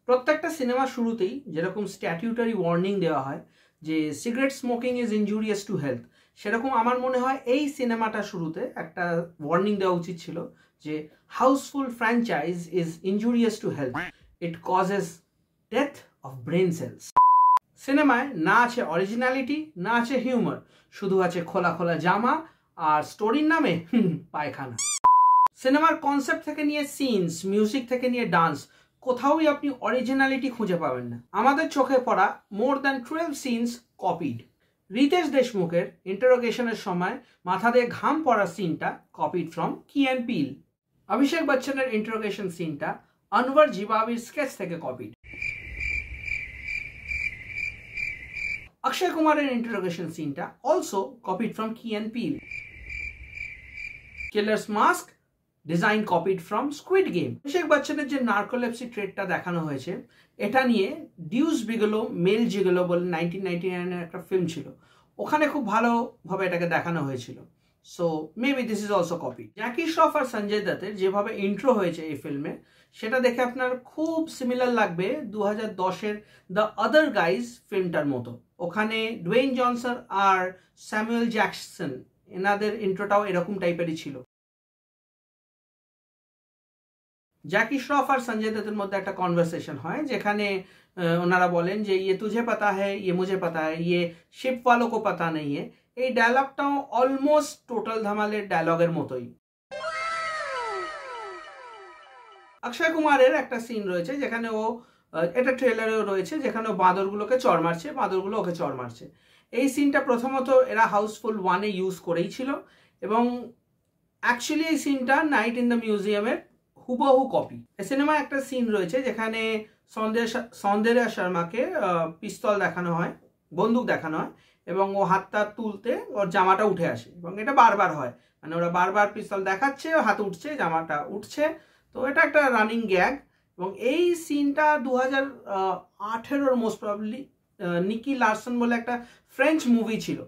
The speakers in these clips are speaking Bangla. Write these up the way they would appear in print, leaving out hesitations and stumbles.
প্রত্যেকটা সিনেমা শুরুতেই যেরকম স্ট্যাটিউটারি ওয়ার্নিং দেওয়া হয় যে cigarette smoking is injurious to health, সেরকম আমার মনে হয় এই সিনেমাটা শুরুতে একটা ওয়ার্নিং দেওয়া উচিত ছিল যে Housefull franchise is injurious to health, it causes death of brain cells. সিনেমায় না আছে অরিজিনালিটি, না আছে হিউমার, শুধু আছে খোলা খোলা জামা আর স্টোরির নামে পায়খানা। সিনেমার কনসেপ্ট থেকে নিয়ে সিনস, মিউজিক থেকে নিয়ে ডান্স, কোথাওই আপনি অরিজিনালিটি খুঁজে পাবেন না। আমাদের চোখে পড়া more than 12 scenes copied. Riteish দেশমুখের ইন্টারোগেশনের সময় মাথা দিয়ে ঘাম পড়ার সিনটা copied from Key and Peele. Abhishek বচ্চনের ইন্টারোগেশন সিনটা আনওয়ার জিবাবির স্কেচ থেকে কপিড। অক্ষয় কুমারের ইন্টারোগেশন সিনটা also copied from Key and Peele. Killer's mask design copied from Squid Game. Abhishek বচ্চনের যে নার্কোলেপসি ট্রেডটা দেখানো হয়েছে, এটা নিয়ে ডিউস বিগেলো মেল জিগেলো বলে 1999 একটা ফিল্ম ছিল, ওখানে খুব ভালোভাবে এটাকে দেখানো হয়েছিল। So maybe this is also copy. Jackie Shroff আর সঞ্জয় দত্তের যেভাবে ইন্ট্রো হয়েছে এই ফিল্মে, সেটা দেখে আপনার খুব সিমিলার লাগবে 2010-এর দ্য আদার গাইজ ফিল্মটার মতো। ওখানে ডুয়েইন জনসন আর স্যামুয়েল জ্যাকসন, এনাদের ইন্ট্রোটাও এরকম টাইপেরই ছিল। জ্যাকি শ্রফ আর সঞ্জয় দত্তের মধ্যে একটা কনভারসেশন হয় যেখানে ওনারা বলেন যে ইয়ে তুঝে পাতা হ্যায়, ইয়ে মুঝে পাতা হ্যায়, ইয়ে শিপ ওয়ালো কো পাতা নেই। এই ডায়লগটাও অলমোস্ট টোটাল ধামালের ডায়লগের মতোই। অক্ষয় কুমারের একটা সিন রয়েছে যেখানে ও, এটা ট্রেলারেও রয়েছে, যেখানে ও বাঁদরগুলোকে চড় মারছে, বাঁদরগুলো ওকে চড় মারছে। এই সিনটা প্রথমত এরা হাউসফুল 1-এ ইউজ করেই ছিল, এবং অ্যাকচুয়ালি এই সিনটা নাইট ইন দ্য মিউজিয়ামের হুবহু কপি। এই সিনেমায় একটা সিন রয়েছে যেখানে সৌন্দর্য শর্মাকে পিস্তল দেখানো হয়, বন্দুক দেখানো হয়, এবং ও হাতটা তুলতে ওর জামাটা উঠে আসে, এবং এটা বারবার হয়, মানে ওরা বারবার পিস্তল দেখাচ্ছে, হাত উঠছে, জামাটা উঠছে। তো এটা একটা রানিং গ্যাগ, এবং এই সিনটা 2018-এর মোস্ট প্রবাবলি নিকি লারসন বলে একটা ফ্রেঞ্চ মুভি ছিল,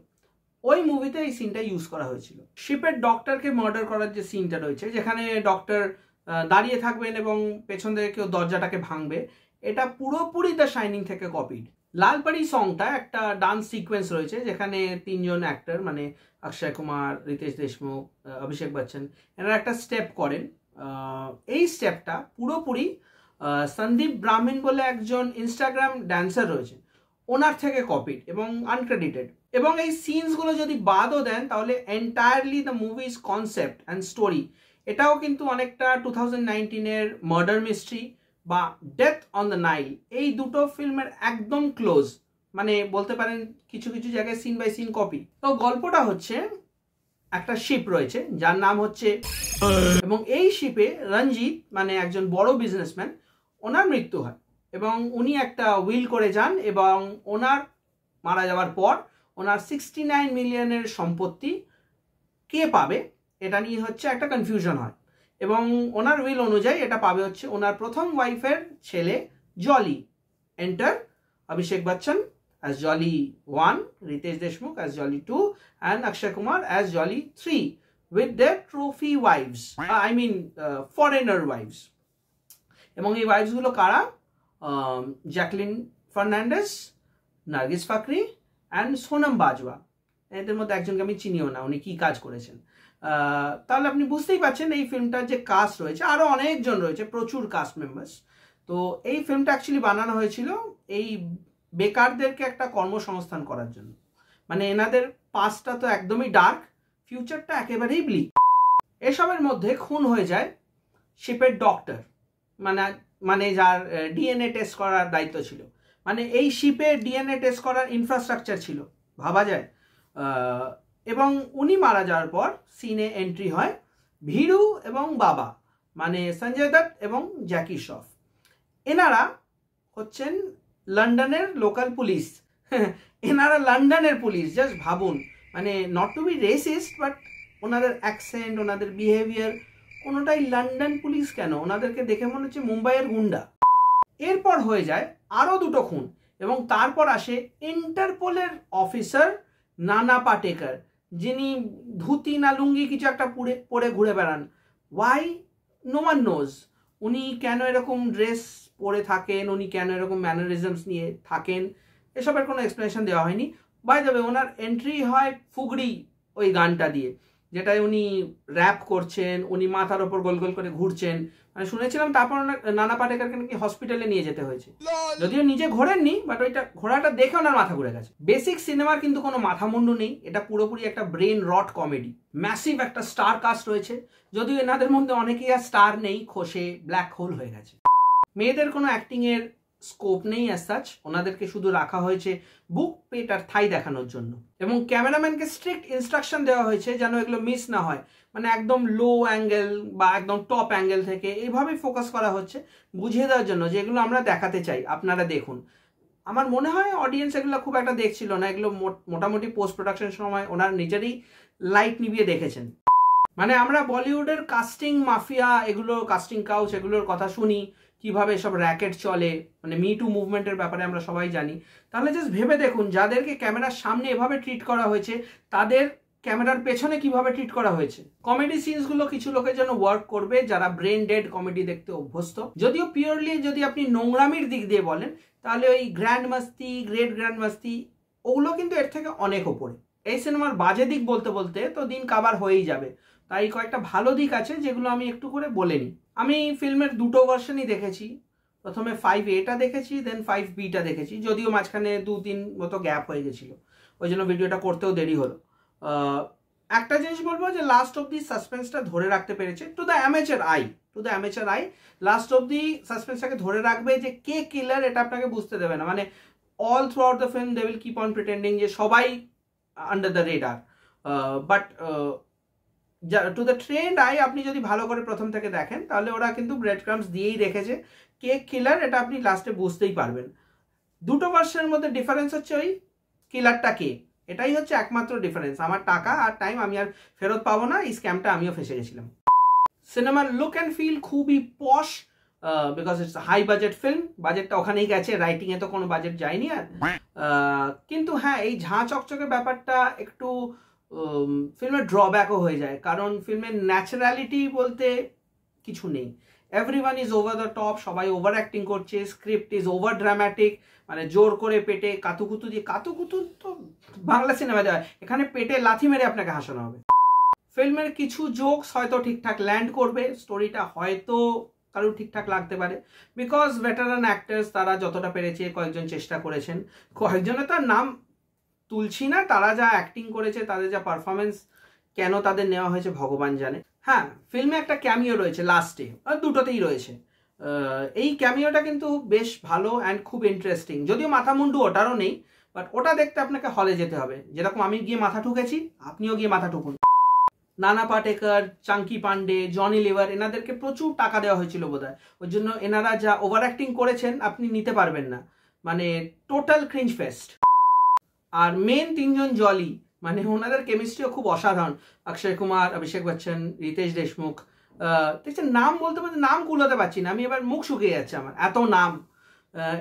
ওই মুভিতে এই সিনটা ইউজ করা হয়েছিল। শিপের ডক্টরকে মার্ডার করার যে সিনটা রয়েছে, যেখানে ডক্টর দাঁড়িয়ে থাকবেন এবং পেছন থেকে কেউ দরজাটাকে ভাঙবে, এটা পুরোপুরি দ্য শাইনিং থেকে কপিড। লালপাড়ি সংটা একটা ডান্স সিকোয়েন্স রয়েছে যেখানে 3জন অ্যাক্টর, মানে অক্ষয় কুমার, রিতেশ দেশমুখ, অভিষেক বচ্চন, এনারা একটা স্টেপ করেন। এই স্টেপটা পুরোপুরি সন্দীপ ব্রাহ্মণ বলে একজন ইনস্টাগ্রাম ড্যান্সার রয়েছে, ওনার থেকে কপিড এবং আনক্রেডিটেড। এবং এই সিনসগুলো যদি বাদও দেন তাহলে entirely the movies concept and story, এটাও কিন্তু অনেকটা 2019-এর মার্ডার মিস্ট্রি বা ডেথ অন দ্য নাইল, এই দুটো ফিল্মের একদম ক্লোজ, মানে বলতে পারেন কিছু কিছু জায়গায় সিন বাই সিন কপি। তো গল্পটা হচ্ছে, একটা শিপ রয়েছে যার নাম হচ্ছে, এবং এই শিপে রঞ্জিত মানে একজন বড় বিজনেসম্যান, ওনার মৃত্যু হয়, এবং উনি একটা উইল করে যান, এবং ওনার মারা যাওয়ার পর ওনার 69 মিলিয়নের সম্পত্তি কে পাবে এটা নিয়ে হচ্ছে একটা কনফিউশন হয়, এবং ওনার উইল অনুযায়ী এটা পাবে হচ্ছে ওনার প্রথম ওয়াইফের ছেলে Jolly. Enter Abhishek Bachchan as Jolly 1, Ritesh Deshmukh as Jolly 2, and Akshay Kumar as Jolly 3 with their trophy wives, foreigner wives. এবং এই ওয়াইফসগুলো কারা? Jacqueline Fernandes, Nargis Fakhri and Sonam Bajwa. এদের মধ্যে একজনকে আমি চিনিও না, উনি কি কাজ করেছেন। তাহলে আপনি বুঝতেই পারছেন এই ফিল্মটার যে কাস্ট রয়েছে, আরও অনেকজন রয়েছে, প্রচুর কাস্ট মেম্বার্স। তো এই ফিল্মটা অ্যাকচুয়ালি বানানো হয়েছিল এই বেকারদেরকে একটা কর্মসংস্থান করার জন্য, মানে এনাদের পাস্টটা তো একদমই ডার্ক, ফিউচারটা একেবারেই ব্লিক। এসবের মধ্যে খুন হয়ে যায় শিপের ডক্টর, মানে যার ডিএনএ টেস্ট করার দায়িত্ব ছিল, মানে এই শিপের ডিএনএ টেস্ট করার ইনফ্রাস্ট্রাকচার ছিল, ভাবা যায়। এবং উনি মারা যাওয়ার পর সিনে এন্ট্রি হয় ভীরু এবং বাবা, মানে সঞ্জয় দত্ত এবং জ্যাকি শ্রফ। এনারা হচ্ছেন লন্ডনের লোকাল পুলিশ, এনারা লন্ডনের পুলিশ। জাস্ট ভাবুন, মানে not to be racist, but ওনাদের অ্যাকসেন্ট, ওনাদের বিহেভিয়ার কোনোটাই লন্ডন পুলিশ কেন, ওনাদেরকে দেখে মনে হচ্ছে মুম্বাইয়ের গুন্ডা। এরপর হয়ে যায় আরও দুটো খুন, এবং তারপর আসে ইন্টারপোলের অফিসার নানা পাটেকর, যিনি ধুতি না লুঙ্গি কিছু একটা পরে ঘুরে বেড়ান। ওয়াই নো ওয়ান নোজ উনি কেন এরকম ড্রেস পরে থাকেন, উনি কেন এরকম ম্যানারিজমস নিয়ে থাকেন, এসবের কোনো এক্সপ্লেনেশন দেওয়া হয়নি। বাই দ্য ওয়ে, ওনার এন্ট্রি হয় ফুগড়ি ওই গানটা দিয়ে, যেটায় উনি র্যাপ করছেন, উনি মাথার ওপর গোল গোল করে ঘুরছেন। মানে শুনেছিলাম তারপর নানা পাটেকরকে নাকি হসপিটালে নিয়ে যেতে হয়েছে, যদিও নিজে ঘোরেননি, বাট ওইটা ঘোড়াটা দেখে ওনার মাথা ঘুরে গেছে। বেসিক সিনেমার কিন্তু কোনো মাথা মুন্ডু নেই, এটা পুরোপুরি একটা ব্রেন রট কমেডি। ম্যাসিভ একটা স্টার কাস্ট রয়েছে, যদিও এনাদের মধ্যে অনেকেই আর স্টার নেই, খসে ব্ল্যাক হোল হয়ে গেছে। মেয়েদের কোনো অ্যাক্টিং এর স্কোপ নেই অ্যাজ সাচ, ওনাদেরকে শুধু রাখা হয়েছে বুক, পেট আর থাই দেখানোর জন্য। এবং ক্যামেরাম্যানকে স্ট্রিক্ট ইনস্ট্রাকশন দেওয়া হয়েছে যেন এগুলো মিস না হয়, মানে একদম লো অ্যাঙ্গেল বা একদম টপ অ্যাঙ্গেল থেকে এইভাবেই ফোকাস করা হচ্ছে বুঝিয়ে দেওয়ার জন্য যে এগুলো আমরা দেখাতে চাই, আপনারা দেখুন। আমার মনে হয় অডিয়েন্স এগুলো খুব একটা দেখছিল না, এগুলো মোটামুটি পোস্ট প্রোডাকশন সময় ওনার নিজেরই লাইট নিভিয়ে দেখেছেন। মানে আমরা বলিউডের কাস্টিং মাফিয়া, এগুলো কাস্টিং কাউচ, এগুলোর কথা শুনি, কিভাবে সব র্যাকেট চলে, মানে মি টু মুভমেন্টের ব্যাপারে আমরা সবাই জানি। তাহলে জাস্ট ভেবে দেখুন, যাদেরকে ক্যামেরার সামনে এভাবে ট্রিট করা হয়েছে, তাদের ক্যামেরার পেছনে কিভাবে ট্রিট করা হয়েছে। কমেডি সিনসগুলো কিছু লোকের জন্য ওয়ার্ক করবে যারা ব্রেন ডেড কমেডি দেখতে অভ্যস্ত। যদিও পিওরলি যদি আপনি নোংরামির দিক দিয়ে বলেন, তাহলে ওই গ্র্যান্ড মাস্তি, গ্রেট গ্র্যান্ড মাস্তি, ওগুলো কিন্তু এর থেকে অনেক ওপরে। এই সিনেমার বাজে দিক বলতে বলতে তো দিন কাবার হয়েই যাবে, তাই কয়েকটা ভালো দিক আছে যেগুলো আমি একটু করে বলে নিই। আমি ফিল্মের দুটো ভার্সনই দেখেছি, প্রথমে 5A দেখেছি, দেন 5B দেখেছি, যদিও মাঝখানে 2-3 মতো গ্যাপ হয়ে গেছিলো, ওই জন্য ভিডিওটা করতেও দেরি হলো। একটা জিনিস বলবো যে লাস্ট অব দি সাসপেন্সটা ধরে রাখতে পেরেছে, to the amateur eye last of the সাসপেন্সটাকে ধরে রাখবে যে কে কিলার, এটা আপনাকে বুঝতে দেবে না। মানে all throughout the film they will keep on pretending যে সবাই under the radar, but to the trend আই আপনি যদি ভালো করে প্রথম থেকে দেখেন, তাহলে ওরা কিন্তু ব্রেড ক্রাম্পস দিয়েই রেখেছে কে কিলার, এটা আপনি লাস্টে বুঝতেই পারবেন। দুটো ভার্সনের মধ্যে ডিফারেন্স হচ্ছে ওই কিলারটা কে, এটাই হচ্ছে একমাত্র ডিফারেন্স। আমার টাকা আর টাইম আমি আর ফেরত পাবো না, এই স্ক্যামটা আমিও ফেসে গেছিলাম। সিনেমার লুক অ্যান্ড ফিল খুবই posh, because it's high budget film, বাজেটটা ওখানেই গেছে, রাইটিংয়ে তো কোনো বাজেট যায়নি আর। কিন্তু হ্যাঁ, এই ঝাঁ চকচকে ব্যাপারটা একটু ফিল্মের ড্রব্যাকও হয়ে যায়, কারণ ফিল্মের ন্যাচারালিটি বলতে কিছু নেই। Everyone is over the top, সবাই ওভার অ্যাক্টিং করছে, স্ক্রিপ্ট ইজ ওভার ড্রামাটিক, মানে জোর করে পেটে কাতুকুতু দিয়ে, কাতুকুতু তো বাংলা সিনেমা যায়, এখানে পেটে লাথি মেরে আপনাকে হাসানো হবে। ফিল্মের কিছু জোকস হয়তো ঠিকঠাক ল্যান্ড করবে, স্টোরিটা হয়তো কারোর ঠিকঠাক লাগতে পারে, বিকজ ভেটারান অ্যাক্টার্স তারা যতটা পেরেছে, কয়েকজন চেষ্টা করেছেন, কয়েকজনের তার নাম তুলছি না, তারা যা অ্যাক্টিং করেছে, তাদের যা পারফরমেন্স, কেন তাদের নেওয়া হয়েছে ভগবান জানে। হ্যাঁ, ফিল্মে একটা ক্যামিও রয়েছে লাস্টে, দুটোতেই রয়েছে। এই ক্যামিওটা কিন্তু বেশ ভালো অ্যান্ড খুব ইন্টারেস্টিং, যদিও মাথা মুন্ডু ওটারও নেই, বাট ওটা দেখতে আপনাকে হলে যেতে হবে। যেরকম আমি গিয়ে মাথা ঠুকেছি, আপনিও গিয়ে মাথা ঠুকুন। নানা পাটেকর, চাঙ্কি পান্ডে, জনি লিভার, এনাদেরকে প্রচুর টাকা দেওয়া হয়েছিল বোধহয়, ওই জন্য এনারা যা ওভার অ্যাক্টিং করেছেন আপনি নিতে পারবেন না, মানে টোটাল ক্রিঞ্জ ফেস্ট। আর মেন তিনজন জলি, মানে ওনাদের কেমিস্ট্রিও খুব অসাধারণ। অক্ষয় কুমার, অভিষেক বচ্চন, রিতেশ দেশমুখ, দেখছেন নাম বলতে বলতে নাম কুলাতে পারছি না আমি, এবার মুখ শুকিয়ে যাচ্ছে আমার, এত নাম।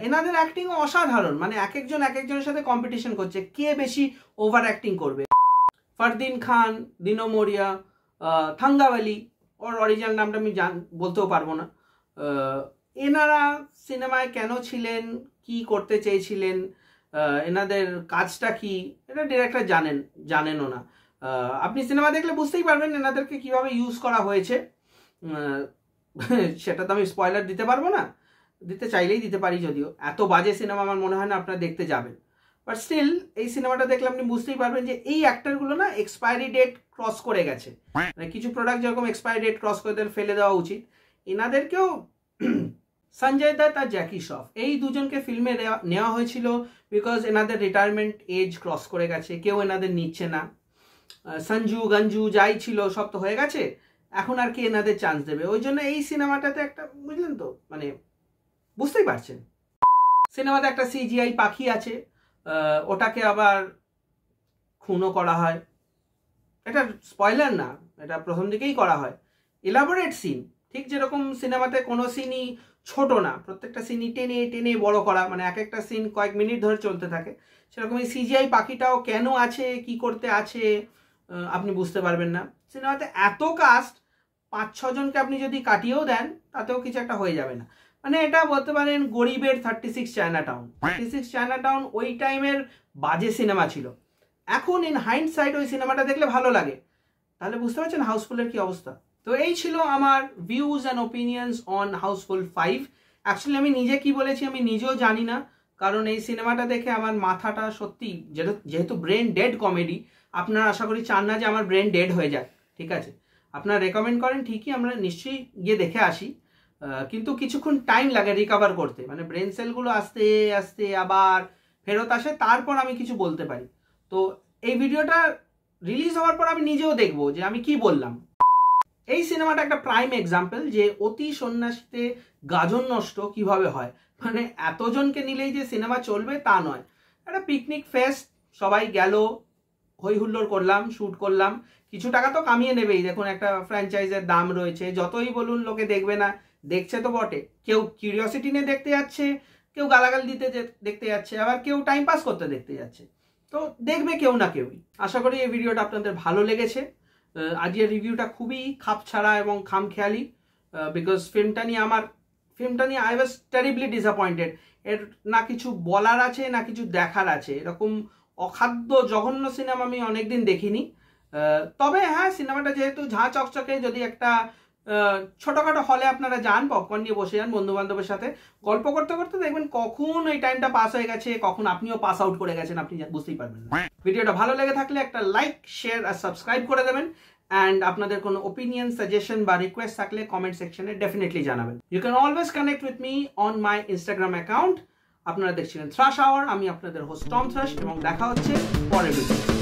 এনাদের অ্যাক্টিংও অসাধারণ, মানে এক একজনের সাথে কম্পিটিশন করছে কে বেশি ওভার অ্যাক্টিং করবে। ফারদিন খান, দিনো মরিয়া, থাঙ্গাওয়ালি, ওর অরিজিনাল নামটা আমি বলতেও পারবো না। এনারা সিনেমায় কেন ছিলেন, কি করতে চেয়েছিলেন, এনাদের কাজটা কি, এটা ডিরেক্টর জানেনও না। আপনি সিনেমা দেখলে বুঝতেই পারবেন এনাদেরকে কিভাবে ইউজ করা হয়েছে। সেটা তো আমি স্পয়লার দিতে পারবো না, দিতে চাইলেই দিতে পারি, যদিও এত বাজে সিনেমা আমার মনে হয় না আপনারা দেখতে যাবেন, বাট স্টিল এই সিনেমাটা দেখলে আপনি বুঝতেই পারবেন যে এই অ্যাক্টরগুলো না এক্সপায়ারি ডেট ক্রস করে গেছে। মানে কিছু প্রোডাক্ট যেরকম এক্সপায়ারি ডেট ক্রস করে ফেলে দেওয়া উচিত, এনাদেরকেও। সঞ্জয় দত্ত আর জ্যাকি শ্রফ, এই দুজনকে ফিল্মে নেওয়া হয়েছিল বিকজ এনাদের রিটায়ারমেন্ট এজ ক্রস করে গেছে, কেউ এনাদের নিচ্ছে না। সঞ্জু গঞ্জু যাই ছিল সব তো হয়ে গেছে, এখন আর কি এনাদের চান্স দেবে, ওই জন্য এই সিনেমাটাতে একটা, বুঝলেন তো, মানে বুঝতেই পারছেন। সিনেমাতে একটা CGI পাখি আছে, ওটাকে আবার খুনও করা হয়, এটা স্পয়লার না, এটা প্রথম দিকেই করা হয়। এলাবোরেট সিন, ঠিক যেরকম সিনেমাতে কোনো সিনই ছোট না, প্রত্যেকটা সিনই টেনে টেনে বড় করা, মানে এক একটা সিন কয়েক মিনিট ধরে চলতে থাকে, সেরকম এই CGI পাখিটাও কেন আছে, কি করতে আছে, আপনি বুঝতে পারবেন না। সিনেমাতে এত কাস্ট, 5-6 জনকে আপনি যদি কাটিয়েও দেন তাতেও কিছু একটা হয়ে যাবে না। মানে এটা বলতে পারেন গরিবের 36 চায়নাটাউন। 36 চায়নাটাউন ওই টাইমের বাজে সিনেমা ছিল, এখন ইন হাইন্ডসাইট ওই সিনেমাটা দেখলে ভালো লাগে। তাহলে বুঝতে পারছেন হাউসফুলের কি অবস্থা। তো এই ছিল আমার views and opinions on Housefull 5। Actually আমি নিজে কি বলেছি আমি নিজেও জানি না, কারণ এই সিনেমাটা দেখে আমার মাথাটা সত্যি, যেহেতু ব্রেন ডেড কমেডি, আপনারা আশা করি চান না যে আমার ব্রেন ডেড হয়ে যাক, ঠিক আছে। আপনারা রেকমেন্ড করেন ঠিকই, আমরা নিশ্চয়ই গিয়ে দেখে আসি, কিন্তু কিছুক্ষণ টাইম লাগে রিকভার করতে, মানে ব্রেন সেলগুলো আস্তে আস্তে আবার ফেরত আসে, তারপর আমি কিছু বলতে পারি। তো এই ভিডিওটা রিলিজ হওয়ার পর আমি নিজেও দেখবো যে আমি কি বললাম। এই সিনেমাটা একটা প্রাইম এক্সাম্পল যে অতি সন্ন্যাসীতে গাজন নষ্ট কিভাবে হয়। মানে এতজনকে নিলেই যে সিনেমা চলবে তা নয়, একটা পিকনিক ফেস্ট, সবাই গেল, হই হুল্লোড় করলাম, শ্যুট করলাম, কিছু টাকা তো কামিয়ে নেবেই। দেখুন একটা ফ্র্যাঞ্চাইজের দাম রয়েছে, যতই বলুন লোকে দেখবে না, দেখছে তো বটে। কেউ কিউরিওসিটি নিয়ে দেখতে যাচ্ছে, কেউ গালাগাল দিতে দেখতে যাচ্ছে, আবার কেউ টাইম পাস করতে দেখতে যাচ্ছে, তো দেখবে কেউ না কেউই। আশা করি এই ভিডিওটা আপনাদের ভালো লেগেছে। আজকের রিভিউটা খুবই খাপছাড়া এবং খামখেয়ালি, বিকজ ফিল্মটা নিয়ে আই ওয়াজ টেরিবলি ডিসঅ্যাপয়েন্টেড। এর না কিছু বলার আছে না কিছু দেখার আছে, এরকম অখাদ্য জঘন্য সিনেমা আমি অনেকদিন দেখিনি। তবে হ্যাঁ, সিনেমাটা যেহেতু ঝাঁ চকচকে, যদি একটা ছোটখাটো হলে আপনারা যান, পপকর্ন নিয়ে বসে যান বন্ধু বান্ধবের সাথে, গল্প করতে করতে দেখবেন কখন ওই টাইমটা পাস হয়ে গেছে, কখন আপনিও পাস আউট করে গেছেন আপনি বুঝতেই পারবেন না। ভিডিওটা ভালো লেগে থাকলে একটা লাইক, শেয়ার আর সাবস্ক্রাইব করে দেবেন। অ্যান্ড আপনাদের কোনো ওপিনিয়ন, সাজেশন বা রিকোয়েস্ট থাকলে কমেন্ট সেকশনে ডেফিনেটলি জানাবেন। You can always connect with me on my Instagram account. আপনারা দেখছিলেন থ্রাশ আওয়ার, আমি আপনাদের হোস্ট টম থ্রাশ, এবং দেখা হচ্ছে পরের ভিডিও।